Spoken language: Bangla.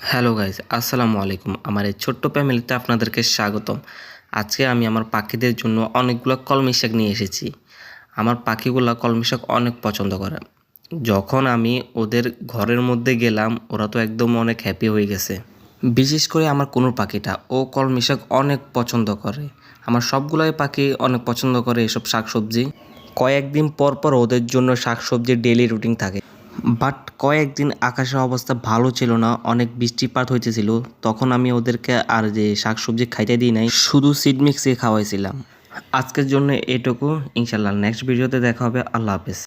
হ্যালো গাইস, আসসালামু আলাইকুম। আমার এই ছোট্ট ফ্যামিলিতে আপনাদেরকে স্বাগতম। আজকে আমি আমার পাখিদের জন্য অনেকগুলো কলমি শাক নিয়ে এসেছি। আমার পাখিগুলা কলমি শাক অনেক পছন্দ করে। যখন আমি ওদের ঘরের মধ্যে গেলাম, ওরা তো একদম অনেক হ্যাপি হয়ে গেছে। বিশেষ করে আমার কোনোর পাখিটা, ও কলমি শাক অনেক পছন্দ করে। আমার সবগুলাই পাখি অনেক পছন্দ করে এসব শাকসবজি। কয়েকদিন পর পর ওদের জন্য শাকসবজির ডেইলি রুটিন থাকে। বাট কয়েকদিন আকাশের অবস্থা ভালো ছিল না, অনেক বৃষ্টিপাত হইতেছিল। তখন আমি ওদেরকে আর যে শাকসবজি খাইতে দিই নাই, শুধু সিড মিক্সে খাওয়াইছিলাম। আজকের জন্য এটুকু। ইনশাল্লাহ নেক্সট ভিডিওতে দেখা হবে। আল্লাহ হাফেজ।